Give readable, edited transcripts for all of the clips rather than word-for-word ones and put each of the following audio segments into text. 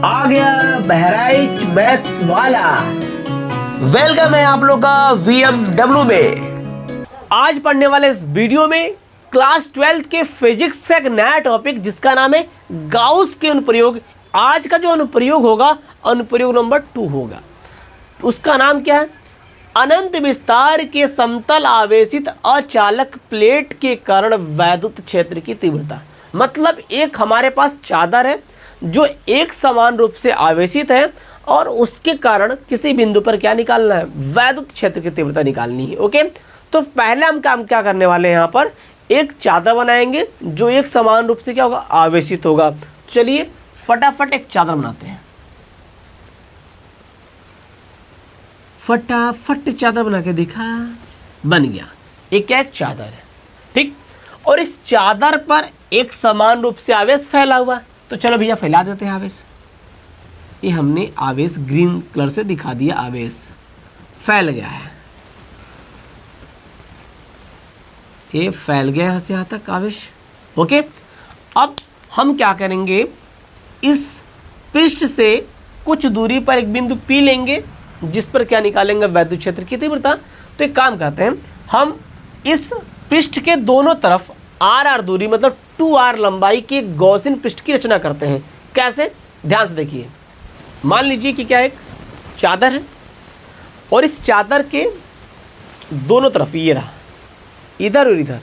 आ गया बहराइच मैथ्स वाला। वेलकम है आप लोग का VMW में। आज पढ़ने वाले इस वीडियो में क्लास 12 के फिजिक्स का एक नया टॉपिक जिसका नाम है गाउस के अनुप्रयोग। आज का जो अनुप्रयोग होगा अनुप्रयोग नंबर 2 होगा। उसका नाम क्या है? अनंत विस्तार के समतल आवेशित अचालक प्लेट के कारण वैद्युत क्षेत्र की तीव्रता। मतलब एक हमारे पास चादर है जो एक समान रूप से आवेशित है और उसके कारण किसी बिंदु पर क्या निकालना है? वैद्युत क्षेत्र की तीव्रता निकालनी है। ओके, तो पहले हम काम क्या करने वाले हैं? यहाँ पर एक चादर बनाएंगे जो एक समान रूप से क्या होगा? आवेशित होगा। चलिए फटाफट एक चादर बनाते हैं। फटाफट चादर बना के दिखा, बन गया। एक क्या? एक चादर है, ठीक। और इस चादर पर एक समान रूप से आवेश फैला हुआ है। तो चलो भैया फैला देते हैं आवेश। ये हमने आवेश ग्रीन कलर से दिखा दिया। आवेश फैल गया है, ये फैल गया यहाँ से यहाँ तक आवेश। ओके, अब हम क्या करेंगे? इस पृष्ठ से कुछ दूरी पर एक बिंदु P लेंगे जिस पर क्या निकालेंगे? वैद्युत क्षेत्र की तीव्रता। तो एक काम करते हैं, हम इस पृष्ठ के दोनों तरफ r दूरी मतलब 2r लंबाई के गॉसियन पृष्ठ की रचना करते हैं। कैसे? ध्यान से देखिए। मान लीजिए कि क्या एक चादर है और इस चादर के दोनों तरफ ये रहा, इधर और इधर,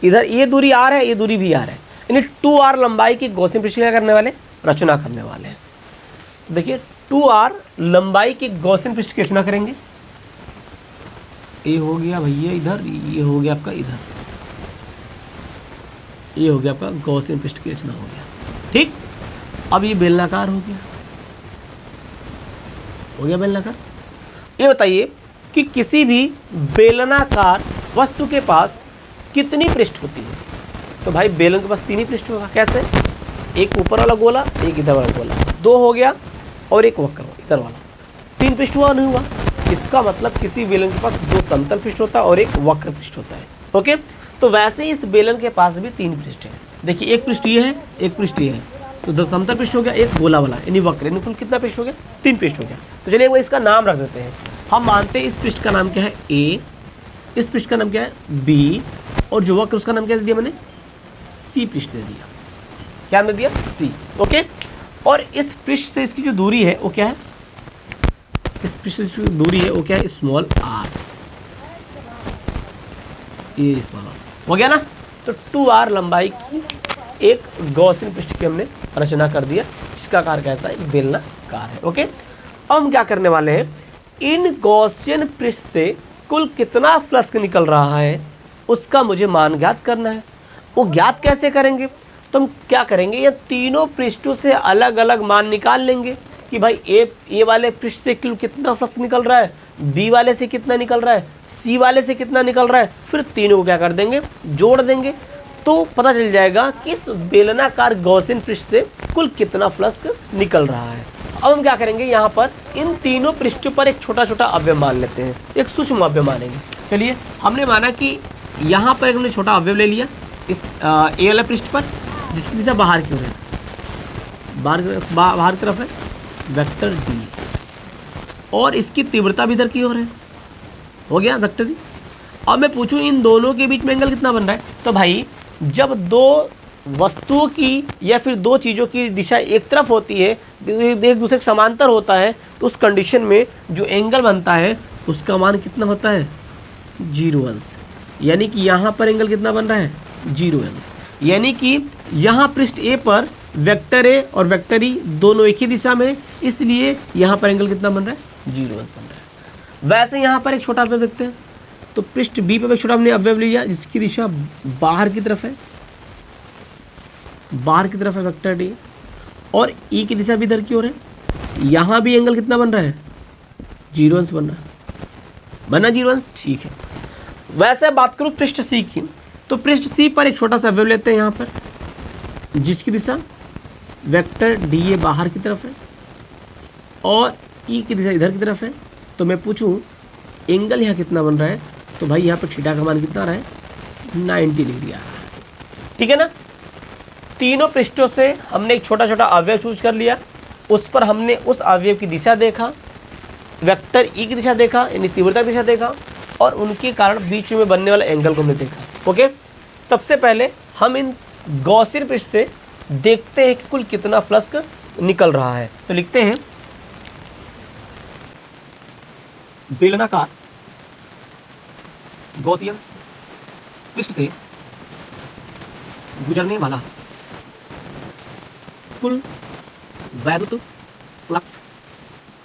इधर ये दूरी r है, ये दूरी भी r है, यानी 2r लंबाई की गॉसियन पृष्ठ क्या करने वाले? रचना करने वाले हैं। देखिए 2r लंबाई की गॉसियन पृष्ठ की रचना करेंगे। ये हो गया भैया इधर, ये हो गया आपका इधर, ये हो गया आपका गॉसियन पृष्ठ की रचना हो गया, ठीक। अब ये बेलनाकार हो गया, हो गया बेलनाकार। ये बताइए कि किसी भी बेलनाकार वस्तु के पास कितनी पृष्ठ होती है? तो भाई बेलन के पास 3 ही पृष्ठ होगा। कैसे? एक ऊपर वाला गोला, एक इधर वाला गोला, 2 हो गया, और एक वक्र इधर वाला। 3 पृष्ठ हुआ नहीं हुआ? इसका मतलब किसी बेलन के पास 2 समतल पृष्ठ होता है और एक वक्र पृष्ठ होता है। ओके, तो वैसे ही इस बेलन के पास भी 3 पृष्ठ है। देखिए एक पृष्ठ ये है, एक पृष्ठ ये है, तो 2 समतल पृष्ठ हो गया, एक गोला वाला यानी वक्र, यानी कुल कितना पृष्ठ हो गया? 3 पृष्ठ हो गया। तो चलिए एक इसका नाम रख देते हैं। हम मानते हैं इस पृष्ठ का नाम क्या है? A, इस पृष्ठ का नाम क्या है? B, और जो वक्र उसका नाम क्या दे दिया मैंने? C पृष्ठ दे दिया। क्या दे दिया? C। ओके, और इस पृष्ठ से इसकी जो दूरी है वो क्या है? इस पृष्ठ से जो दूरी है वो क्या है? Small r। ये स्मॉल r हो गया ना। तो 2r लंबाई की एक गॉसियन पृष्ठ की हमने रचना कर दिया जिसका आकार कैसा है? बेलनाकार है। ओके, अब हम क्या करने वाले हैं? इन गॉसियन पृष्ठ से कुल कितना फ्लक्स निकल रहा है उसका मुझे मान ज्ञात करना है। वो ज्ञात कैसे करेंगे? तो हम क्या करेंगे? ये तीनों पृष्ठों से अलग अलग मान निकाल लेंगे कि भाई ए वाले पृष्ठ से कितना फ्लक्स निकल रहा है, बी वाले से कितना निकल रहा है, सी वाले से कितना निकल रहा है। फिर तीनों को क्या कर देंगे? जोड़ देंगे, तो पता चल जाएगा कि इस बेलनाकार गॉसियन पृष्ठ से कुल कितना फ्लक्स निकल रहा है। अब हम क्या करेंगे? यहाँ पर इन तीनों पृष्ठों पर एक छोटा छोटा अवयव मान लेते हैं, एक सूक्ष्म अवयव मानेंगे। चलिए, हमने माना कि यहाँ पर एक हमने छोटा अवयव ले लिया इस ए वाले पृष्ठ पर, जिसकी दिशा बाहर की ओर है, बाहर की तरफ है, वेक्टर डी, और इसकी तीव्रता भी इधर की ओर है। हो गया वेक्टर डी। अब मैं पूछूं इन दोनों के बीच में एंगल कितना बन रहा है? तो भाई जब 2 वस्तुओं की या फिर 2 चीज़ों की दिशा एक तरफ होती है, एक दूसरे के समांतर होता है, तो उस कंडीशन में जो एंगल बनता है उसका मान कितना होता है? 0 अंश। यानी कि यहाँ पर एंगल कितना बन रहा है? 0 अंश। यानी कि यहाँ पृष्ठ ए पर वेक्टर ए और वेक्टर ई दोनों एक ही दिशा में, इसलिए यहाँ पर एंगल कितना बन रहा है? 0 अंश बन रहा है। वैसे यहाँ पर एक छोटा अवयव देखते हैं, तो पृष्ठ बी पर एक छोटा हमने अवयव लिया जिसकी दिशा बाहर की तरफ है, बाहर की तरफ है वेक्टर डी, और ई की दिशा भी इधर की ओर है। यहाँ भी एंगल कितना बन रहा है? 0 अंश बन रहा है। बना 0 अंश, ठीक है। वैसे बात करूँ पृष्ठ सी की, तो पृष्ठ सी पर एक छोटा सा अवयव लेते हैं यहाँ पर, जिसकी दिशा वेक्टर डी ए बाहर की तरफ है और ई की दिशा इधर की तरफ है। तो मैं पूछूं एंगल यहाँ कितना बन रहा है? तो भाई यहाँ पर थीटा का मान कितना आ रहा है? 90 डिग्री आ रहा है। ठीक है ना। तीनों पृष्ठों से हमने एक छोटा छोटा अवयव चूज कर लिया उस पर हमने उस अवयव की दिशा देखा, वेक्टर ई की दिशा देखा यानी तीव्रता की दिशा देखा, और उनके कारण बीच में बनने वाला एंगल को हमने देखा। ओके, सबसे पहले हम इन गॉसियन पृष्ठ से देखते हैं कि कुल कितना फ्लक्स निकल रहा है। तो लिखते हैं बेलनाकार गॉसियन पृष्ठ से गुजरने वाला कुल वैद्युत फ्लक्स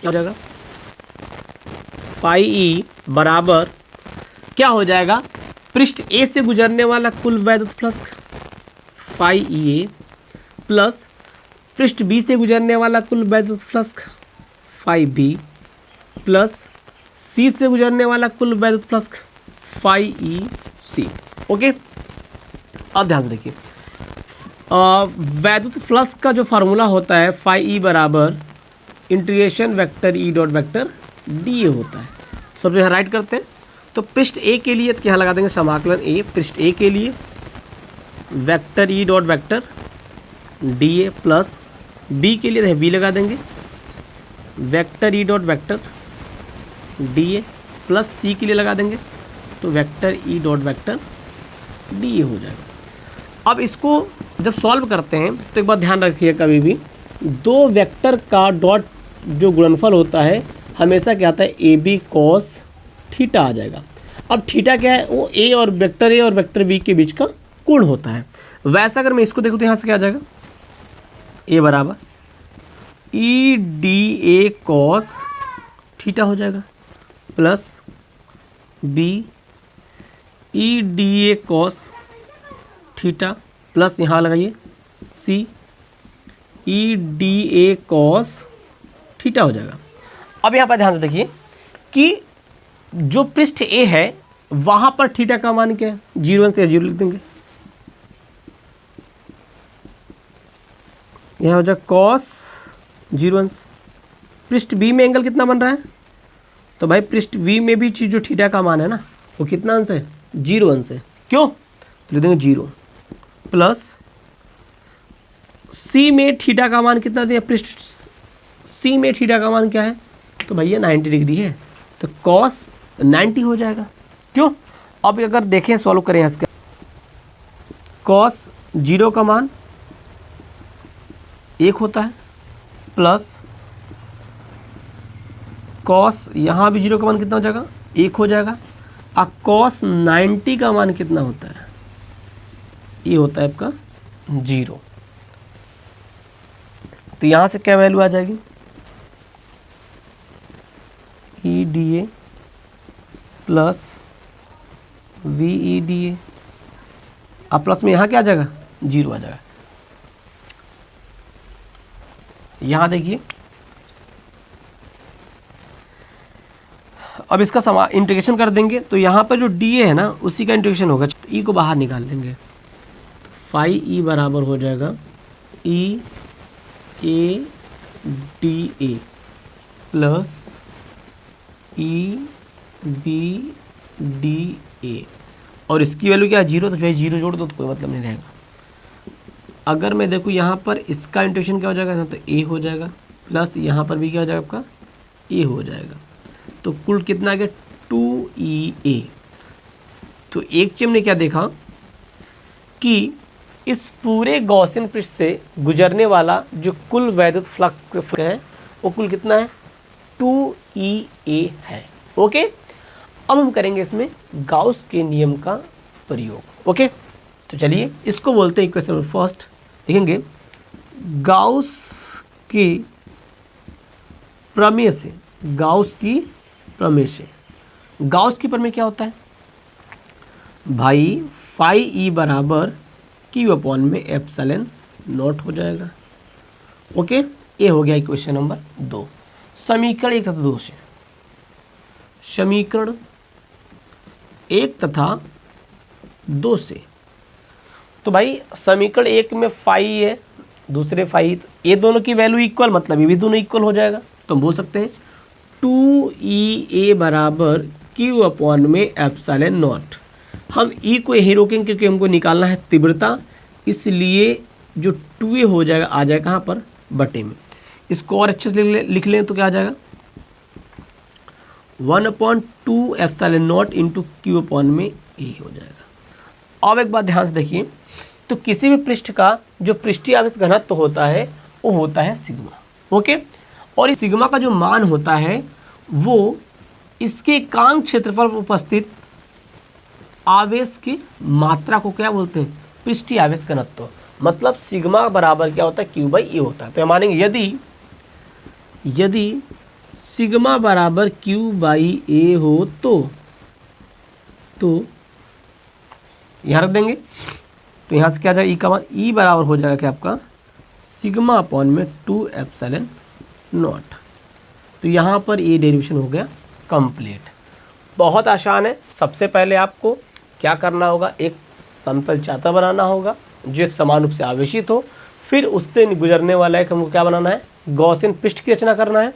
क्या हो जाएगा, फाई ई बराबर क्या हो जाएगा, पृष्ठ ए से गुजरने वाला कुल वैद्युत फ्लक्स फाई ई ए प्लस पृष्ठ बी से गुजरने वाला कुल वैद्युत फ्लक्स फाई बी प्लस सी से गुजरने वाला कुल वैद्युत फ्लक्स फाई ई सी। ओके, अब ध्यान से देखिए, वैद्युत फ्लक्स का जो फार्मूला होता है फाई ई बराबर integration vector E dot vector D ए होता है। सब जगह राइट करते हैं। तो पृष्ठ ए के लिए क्या लगा देंगे, समाकलन ए पृष्ठ ए के लिए vector E dot vector D A plus B के लिए बी लगा देंगे vector E dot vector D A plus C के लिए लगा देंगे तो vector E dot vector D A हो जाएगा। अब इसको जब सॉल्व करते हैं तो एक बात ध्यान रखिए, कभी भी दो वेक्टर का डॉट जो गुणनफल होता है हमेशा क्या आता है, ए बी कॉस थीटा आ जाएगा। अब थीटा क्या है, वो ए और वेक्टर बी के बीच का कोण होता है। वैसा अगर मैं इसको देखूँ तो यहाँ से क्या आ जाएगा, ए बराबर E D A cos theta हो जाएगा plus B E D A cos theta plus यहाँ लगाइए C E D A cos theta हो जाएगा। अब यहाँ पर ध्यान से देखिए कि जो पृष्ठ ए है वहाँ पर थीटा का मान क्या है, 0 से 0 लिख देंगे, यहाँ हो जाएगा कॉस 0। पृष्ठ बी में एंगल कितना बन रहा है, तो भाई पृष्ठ बी में भी चीज जो थीटा का मान है ना वो कितना अंश है, 0 अंश है। क्यों, तो लिख देंगे 0 प्लस सी में थीटा का मान कितना दिया, पृष्ठ सी में थीटा का मान क्या है, तो भैया 90 डिग्री है, तो कॉस 90 हो जाएगा। क्यों, अब अगर देखें सॉल्व करें इसका, कॉस 0 का मान 1 होता है प्लस कॉस यहाँ भी 0 का मान कितना हो जाएगा, 1 हो जाएगा। और कॉस 90 का मान कितना होता है, ये होता है आपका 0। तो यहाँ से क्या वैल्यू आ जाएगी, ई D A plus V E D ए, अब प्लस में यहाँ क्या आ जाएगा, 0 आ जाएगा। यहाँ देखिए अब इसका इंटीग्रेशन कर देंगे तो यहाँ पर जो डी ए है ना उसी का इंटीग्रेशन होगा, तो ई को बाहर निकाल लेंगे तो फाई ई बराबर हो जाएगा E A D A plus E B D A, और इसकी वैल्यू क्या है 0, तो जो है 0 जोड़ दो तो कोई मतलब नहीं रहेगा। अगर मैं देखूँ यहाँ पर इसका इंटीग्रेशन क्या हो जाएगा ना, तो ए हो जाएगा प्लस यहाँ पर भी क्या हो जाएगा आपका ए हो जाएगा, तो कुल कितना आ गया 2EA। तो एक चीज हमने क्या देखा कि इस पूरे गॉसियन पृष्ठ से गुजरने वाला जो कुल वैद्युत फ्लक्स है वो कुल कितना है 2EA है। ओके, अब हम करेंगे इसमें गाउस के नियम का प्रयोग। ओके, तो चलिए इसको बोलते हैं इक्वेशन नंबर फर्स्ट। देखेंगे गाउस की प्रमेय से, गाउस की प्रमेय से, गाउस की प्रमेय क्या होता है भाई, फाई ई बराबर क्यू अपॉन में एप्सिलॉन नॉट हो जाएगा। ओके, ये हो गया इक्वेशन नंबर 2। समीकरण 1 तथा 2 से, समीकरण 1 तथा 2 से, तो भाई समीकरण 1 में फाई है, दूसरे फाई, तो ये दोनों की वैल्यू इक्वल, मतलब ये भी दोनों इक्वल हो जाएगा। तो हम बोल सकते हैं 2EA बराबर क्यू अपॉन में एप्सिलॉन नॉट। हम ई को यहीं रोकेंगे क्योंकि हमको निकालना है तीव्रता, इसलिए जो 2A हो जाएगा आ जाएगा कहाँ पर, बटे में। इसको और अच्छे से लिख लें तो क्या आ जाएगा, 1/2 epsilon not into Q upon में ए हो जाएगा। अब एक बात ध्यान से देखिए, तो किसी भी पृष्ठ का जो पृष्ठीय आवेश घनत्व होता है वो होता है सिग्मा, ओके। और इस सिग्मा का जो मान होता है वो इसके एकांक क्षेत्रफल पर उपस्थित आवेश की मात्रा को क्या बोलते हैं, पृष्ठीय आवेश घनत्व। मतलब सिग्मा बराबर क्या होता है, क्यू बाई ए होता है। तो हम मानेंगे यदि सिग्मा बराबर क्यू बाई ए हो तो यहाँ रख देंगे। तो यहाँ से क्या जाएगा, ई का मान ई बराबर हो जाएगा क्या आपका, सिग्मा अपॉन में 2 एप्सिलॉन नॉट। तो यहाँ पर ये डेरिवेशन हो गया कंप्लीट। बहुत आसान है। सबसे पहले आपको क्या करना होगा, एक समतल चाता बनाना होगा जो एक समान रूप से आवेशित हो। फिर उससे गुजरने वाला एक हमको क्या बनाना है, गॉसियन पृष्ठ की रचना करना है।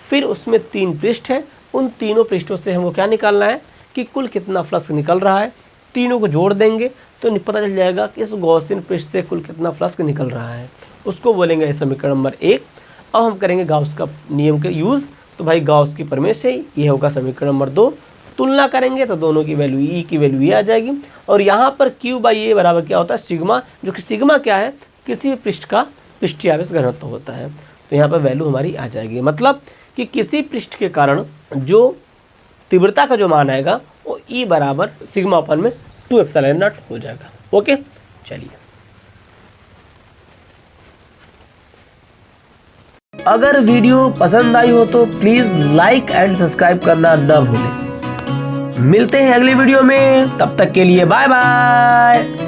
फिर उसमें 3 पृष्ठ हैं, उन तीनों पृष्ठों से हमको क्या निकालना है कि कुल कितना फ्लक्स निकल रहा है। तीनों को जोड़ देंगे तो पता चल जाएगा कि इस गॉसियन पृष्ठ से कुल कितना फ्लक्स निकल रहा है। उसको बोलेंगे समीकरण नंबर 1। अब हम करेंगे गाउस का नियम के यूज़। तो भाई गाउस की प्रमेय से ये होगा समीकरण नंबर 2। तुलना करेंगे तो दोनों की वैल्यू ई की वैल्यू ये आ जाएगी। और यहाँ पर क्यू बाई ए बराबर क्या होता है, सिग्मा, जो कि सिग्मा क्या है, किसी भी पृष्ठ का पृष्ठीय आवेश घनत्व होता है। तो यहाँ पर वैल्यू हमारी आ जाएगी। मतलब कि किसी पृष्ठ के कारण जो तीव्रता का जो मान आएगा वो ई बराबर सिग्मा अपन में 2 एप्सिलॉन नॉट हो जाएगा। ओके, चलिए। अगर वीडियो पसंद आई हो तो प्लीज लाइक एंड सब्सक्राइब करना न भूलें। मिलते हैं अगले वीडियो में, तब तक के लिए बाय बाय।